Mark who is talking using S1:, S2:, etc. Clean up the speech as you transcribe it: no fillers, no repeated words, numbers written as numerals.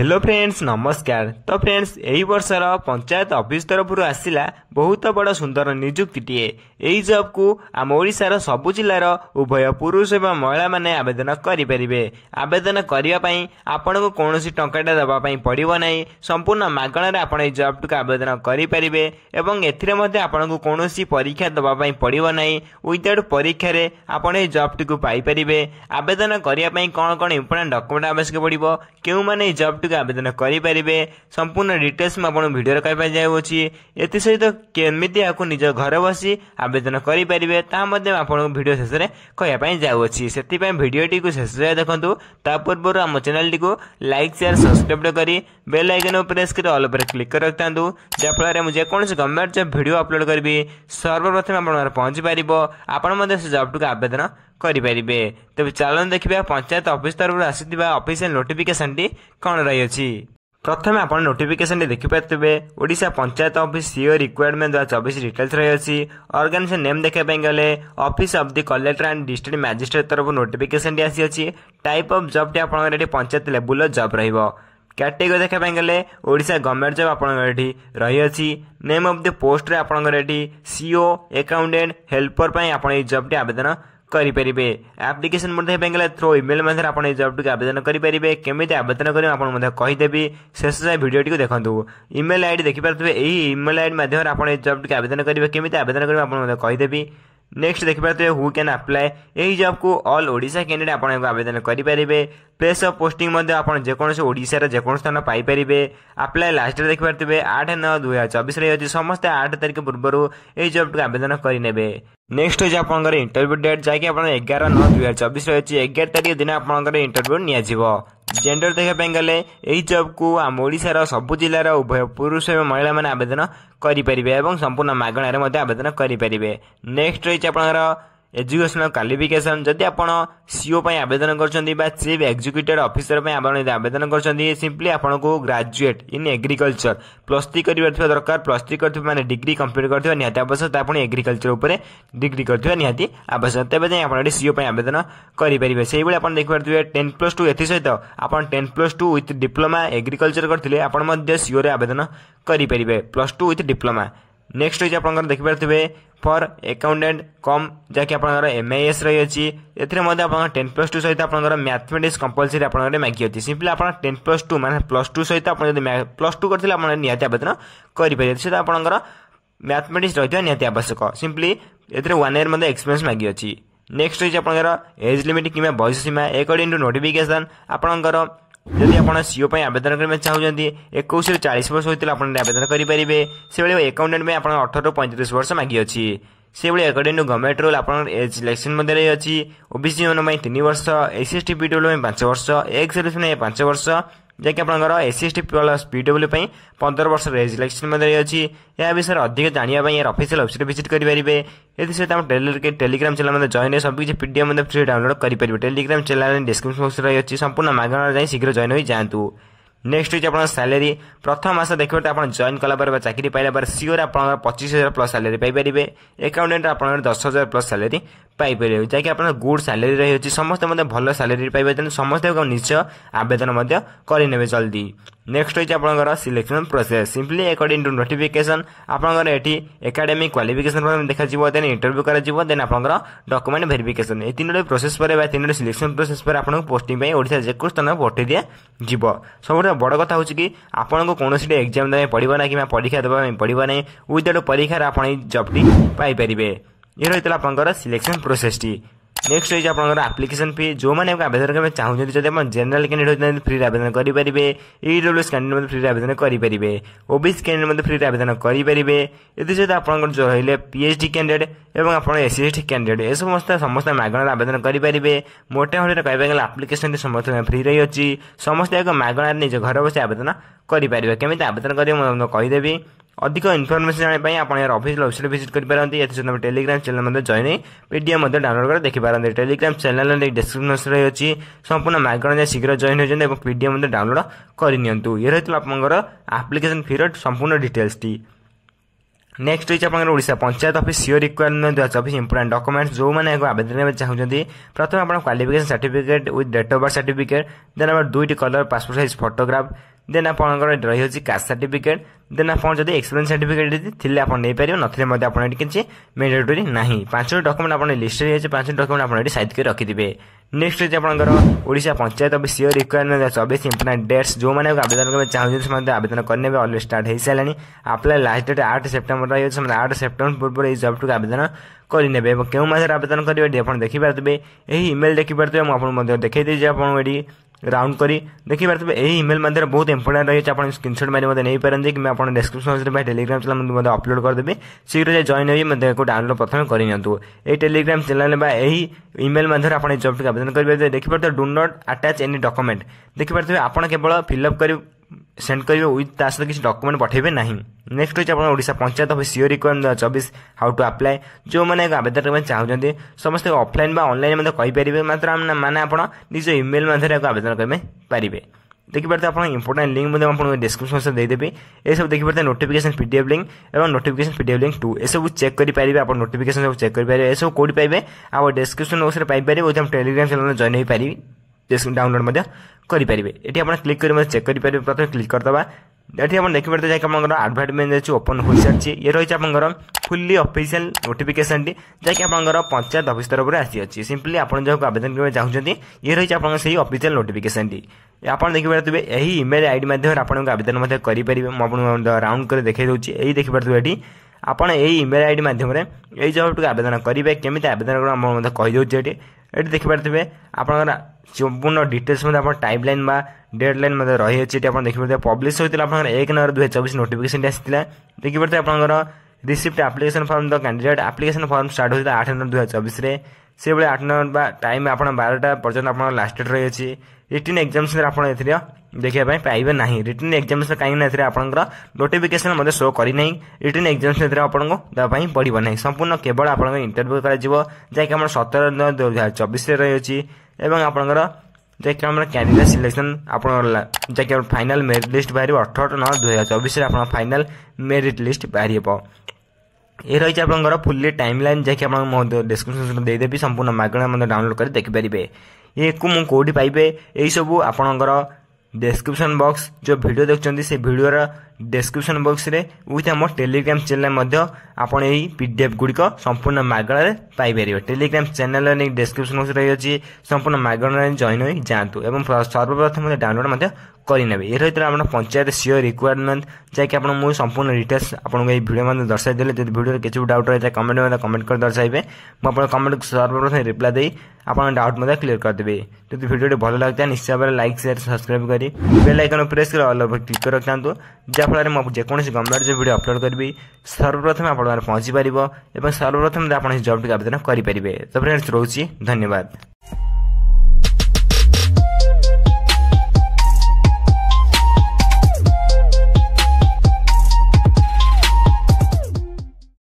S1: Hello friends नमस्कार। तो friends यही वर्षर पंचायत ऑफिस तरफ आसला बहुत बड़ सुंदर निजुक्तिटीए। यही जॉब को आम ओडिशार सबु जिलार उभय पुरुष एवं महिला माने आवेदन करेंगे। आवेदन करने आपण को कौन टंकाटा देवाई पड़ो ना, संपूर्ण मागणार आपण जॉब टू आवेदन करेंगे। आपन को कौन परीक्षा देवाई पड़ो ना, विदाउट परीक्षा आपण जॉब टी पाइपर। आवेदन करने कौन कौन इंपोर्टेंट डॉक्यूमेंट आवश्यक पड़ो, क्यों माने जॉब टी आवेदन करेंगे, संपूर्ण डिटेल्स में आपको भिडियो कह जाऊँगी। एसत केमी आपको निज घर बसी आवेदन करेंगे आपको भिडियो शेष में कहवाई जाऊँगी। से भिडियो को शेष देखूँ। पूर्व आम channel T like share subscribe कर बेल आइकन प्रेस कर ऑल पर क्लिक कर रखता, जहाँफल मुझे जेकोसी गवर्नमेंट जॉब भिडियो अपलोड करी सर्वप्रथम आप पहुंची पार आपण से जॉब टू आवेदन करेंगे। तेज चलो देखिए पंचायत ऑफिस तरफ आसीथिबा ऑफिशियल नोटिफिकेशन टी कौन रही। प्रथम आप नोटिफिकेशन देखिपे Odisha panchayat office CO requirement 2024 details रही। ऑर्गेनाइजेशन नेम देखापी गले office of the collector and district magistrate तरफ नोटिफिकेशन टी आसी। टाइप ऑफ जॉब टी आप पंचायत लेवल जॉब रही। कैटेगरी देखापी गले ओडिशा गवर्नमेंट जॉब आप रही। नेम ऑफ द पोस्ट आपंकर सीओ अकाउंटेंट हेल्पर आप जॉब टी आवेदन करेंगे। एप्लिकेशन गले थ्रू इमेल मध्य आप जॉब टी आवेदन करेंगे। केमी आवेदन करेंगे कहीदेवी शेष जाए भिडियो टी देखूँ। इमेल आईडी देखिपे यही इमेल आईडी माध्यम आप जॉब टी आवेदन करेंगे। केमी आवेदन करेंगे आपको कहीदेवी। नेक्स्ट देखिए हु कैन अप्लाई यही जॉब को ऑल ओडिशा कैंडिडेट आप आवेदन करेंगे। प्लेस ऑफ पोस्टिंग जेकोसी ओडिशार जेको स्थान पाइपर। अप्लाई लास्ट डेट देखिए 8/9/2024 रही। समस्त 8 तारिख पूर्व यही जॉब को आवेदन करेंगे। नेक्स्ट हो आपंकर इंटरव्यू डेट जैक 11/9/2024 रही। 11 तारिख दिन आपंकर इंटरव्यू निया। जेंडर देखापी गले यही जॉब को आम ओडिशार सबु जिलार उभय पुरुष एवं महिला माने आवेदन करेंगे संपूर्ण मागणार आवेदन करेंगे। नेक्स्ट रही आपंकर एजुकेशनल क्वालिफिकेशन जदि आप सीओ आवेदन कर चीफ एक्जिक्यूटिव ऑफिसर आवेदन कर सिंपली आपको ग्रेजुएट इन एग्रीकल्चर +3 कर दरकार। +3 कर डिग्री कंप्लीट कर निहाती आवश्यक। आपने एग्रीकल्चर उपर डिग्री कर निहाती आवश्यक। तेज आप सीओ आवेदन करेंगे। से भाई आप देखिए 10+2 एसत आप 10+2 विथ डिप्लोमा एग्रीकल्चर करते आप सीओ आवेदन करेंगे। +2 विथ डिप्लोमा। नेक्स्ट रही आप देखिए फॉर अकाउंटेंट कम जहाँकि आप MIS रही है। ए 10+2 सहित आप मैथमेटिक्स कंपलसरी आप मांगी अच्छी। सिंपली आप 10+2 मान +2 सहित आप +2 करते निहाती आवेदन करेंगे। सहित आपंकर मैथमेटिक्स रही निहाती आवश्यक। सिंपली ए 1 ईयर एक्सपीरियंस मांगी अच्छी। नेक्स्ट रही आपंकर एज लिमिट कि बयस सीमा अकॉर्डिंग टू नोटिफिकेशन आपंकर जदि आप सीओ आवेदन करने चाहते 21 से 40 वर्ष होता है आवेदन करेंगे। से भाई अकाउंटेंट में आप 18 ରୁ 35 वर्ष मांगी अच्छी। से भाई अकॉर्डिंग टू गवर्नमेंट रूल आप एज सिलेक्शन रही अच्छी। ओबीसी मान 3 वर्ष, SC/ST PWD 5 वर्ष, एक्स सर्विस 5 वर्ष जैक आपंकर SC/ST प्लस PWD 15 वर्ष एज सिलेक्शन रही अच्छी। यह विषय अधिक जानापी ऑफिशियल वेबसाइट विजिट करेंगे। ये सहित आप टेलीग्राम चैनल जॉइन सबकि PDF फ्री डाउनलोड करेंगे। टेलीग्राम चैनल डिस्क्रिप्शन बॉक्स रही अच्छी। संपूर्ण मागणार जाए शीघ्र जॉइन हो जातु। नेक्स्ट हो आप सैलरी प्रथम मास देखिए आप जॉइन कलापर चाकरी पाइला सीओर आप 25,000 प्लस सैलरी पाइपर। अकाउंटेंट आप 10,000 प्लस सैलरी पाइपर जैक आप गुड सैलरी रही है। समस्त भल सैलरी पाइबे समस्त निश्चय आवेदन करेंगे जल्दी। नेक्स्ट हो आपंकर selection process simply according to notification आपंकर ये एकेडमिक क्वालिफिकेशन देखा देन इंटरव्यू कर देन आपंकर डॉक्यूमेंट वेरिफिकेशन ये 3 प्रोसेस पर 3 सिलेक्शन प्रोसेस पर आपको पोस्टिंग ओडिशा जेको स्थान पठे दिया सब बड़ कथा हूँ कि आपको कौन एग्जाम देवाई पड़ो ना कि परीक्षा देवाई पड़ो ना विदाउट परीक्षार आप जॉब टी पाइपर। ये रही है आपंकर सिलेक्शन प्रोसेस टी। नेक्स्ट रही आपंकर एप्लिकेशन फी जो मैंने आवेदन करने चाहते जब आप जनरल कैंडिडेट होते फ्री आवेदन करेंगे। EWS कैंडिडेट फ्री आवेदन करेंगे। OBC कैंडिडेट फ्री आवेदन करेंगे। ये सहित आप जो रही PhD कैंडिडेट और आप SC/ST कैंडिडेट ये समस्त मागणार आवेदन करेंगे। मोटा मोटी कहते गले एप्लिकेशन समस्त फ्री रही अच्छी। समस्त एक मागणार निज घर बस आवेदन करेंगे। केमी आवेदन करेंगे कहीदेवी। अधिक इनफर्मेशन जानापी आप ऑफिशियल वेबसाइट विजिट करेंगे। Telegram channel join PDF download कर देखिपारे। टेलीग्राम चैनल डिस्क्रिप्शन रही अच्छी। संपूर्ण मागणार शीघ्र जॉइन हो PDF डाउनलोड करनी। ये रही आपंकर एप्लिकेशन फीर संपूर्ण डिटेल्स टी। नेक्स्ट रही आपंकर ओडिशा पंचायत ऑफिस सियोर रिक्वायरमेंट 2024 इंपोर्टेंट डॉक्यूमेंट्स जो मैंने आवेदन करने चाहते प्रथम आप qualification certificate with date of birth certificate then आप 2टी colour passport size photograph then आपंकर रही कास्ट सर्टिफिकेट देन आप एक्सपीरियंस सर्टिफिकेट थे आप नहीं पारे ना आप किसी मैंडेटरी ना 5टी डॉक्यूमेंट आप लिस्ट रही 5टी डॉक्यूमेंट आप साइज कर रखिथे नेक्स्ट रही आपंकर ओडिशा पंचायत ऑफिस सियोर रिक्वायरमेंट 2024 इंपोर्टेंट डेट्स जो मैंने आवेदन करना चाहते आवेदन करने ऑलरेडी स्टार्ट हो सारे अप्लाई लास्ट डेट 8 सेप्टेम्बर रही 8 सेप्टेम्बर पूर्व यह जॉब टू आवेदन करेंगे क्यों मास आवेदन करेंगे आप देखिपारे यही इमेल देखिपारे मुझे देखी देती आपड़ी राउंड करी देखिपारे यही इमेल मध्य बहुत इंपोर्टेंट रही है आप स्क्रीनशॉट मारी मतलब नहीं पारती कि मैं डिस्क्रिप्शन टेलीग्राम चैनल अपलोड करदेवी शीघ्र जॉइन हो मतलब डाउनलोड प्रथम करूँ ये टेलीग्राम चैनल यही इमेल मध्य आप जॉब आवेदन करेंगे देखिपारे do not attach any document देखिपारे आप केवल फिलअप कर सेंड करेंगे विथ सहित किसी डॉक्यूमेंट पठेबे नहीं नेक्स्ट रही आप ओडिशा पंचायत ऑफिस सियोर रिक्वायरमेंट 2024 हाउ टू अप्लाई जो मैंने आवेदन करना चाहते समस्त ऑफलाइन बा ऑनलाइन कहींपारे मात्र माने आप निज इमेल मध्य आवेदन करेंगे देखिपारे आप इंपोर्टेंट लिंक आपको डिस्क्रिप्शन देदेवी ये सब देखिपारे नोटिफिकेशन पीडीएफ लिंक और नोटिफिकेशन पीडीएफ लिंक 2 ये सब चेक करेंगे आप नोटिफिकेशन सब चेक करेंगे ये सब कौटी पाइबे आप डिस्क्रिप्शन बॉक्स में पाइपर टेलीग्राम चैनल जॉइन हो पारि डाउनलोड करेंगे ये आप क्लिक कर चेक करेंगे प्रथम क्लिक करदे ये आप देखिए जाकर आडभर्टाइजमेंट ओपन हो सारी ये रही है फुल्ली ऑफिशियल नोटिफिकेशन टी जैक आप पंचायत ऑफिस तरफ आसी सिंपली आप आवेदन करना चाहते ये रही है से ऑफिशियल नोटिफिकेशन टी आप देखिपारे यही इमेल आईडी माध्यम आपको आवेदन करेंगे मुझे राउंड कर देखा दूसरी यही देखिपारे ये आपड़ यही इमेल आईडी माध्यम यही जब आवेदन करेंगे केमी आवेदन कहीदे ये देखिपारे आप संपूर्ण डिटेल्स टाइमलाइन बा डेडलाइन रही है आप देखिए पब्लिश होता है 1 नवंबर 2024 नोटिफिकेशन आसाला देखिए आप receipt application form the candidate application form start होता है 8 नवंबर 2024 से भाई 8 नवंबर टाइम आप 12टा पर्यटन आप लास्ट डेट रही है रिटन एग्जामिनेशन आप देखा पाइबे ना रिटन एग्जामिनेशन कहीं आपंकर नोटिफिकेशन मतलब शो करना रिटन एग्जामिनेशन आपको देवाई पड़ो ना संपूर्ण केवल आप इंटरव्यू कर 17 नवंबर 2024 रही है आपंकर जैक कैंडिडेट सिलेक्शन आप फाइनल मेरिट लिस्ट बाहर 18 नवंबर 2024 आप फाइनल मेरिट लिस्ट बाहर ये रही है आपंकर फुल्ली टाइमलाइन जैक आप डिस्क्रिप्शन देदेवी संपूर्ण मागणा डाउनलोड कर देखिपारे ये को मुझे कौटी पाइबे यही सब आपंकर डिस्क्रिप्शन बॉक्स जो वीडियो देखते से वीडियोर डिस्क्रिप्शन बॉक्स रे विथ आम टेलीग्राम चैनल आप पीडीएफ गुड़िक संपूर्ण मागणारे पाइपर टेलीग्राम चैनल डिस्क्रिप्शन बॉक्स रही है संपूर्ण मागणारे जॉइन हो जातु और सर्वप्रथम डाउनलोड करने ये रही है पंचायत सियोर रिक्वायरमेंट जैक आप संपूर्ण डिटेल्स आपको ये वीडियो दर्शाई देते जब वीडियो किसी डाउट रही है कमेंट कर दर्शाइबे मुझे कमेंट सर्वप्रथम रिप्लाई दे आप डाउट क्लियर करदेवे जब वीडियो भल लगता है निश्चय भाव लाइक शेयर सब्सक्राइब करी बेल आइकन प्रेस कर ऑल ओवर क्लिक कर रखता जहाँफल मुझे जेकोसी गवर्नमेंट जो वीडियो अपलोड करी सर्वप्रथम आप पहुंची पार और सर्वप्रथम आप जॉब आवेदन करेंगे तो फ्रेंड्स रोची धन्यवाद।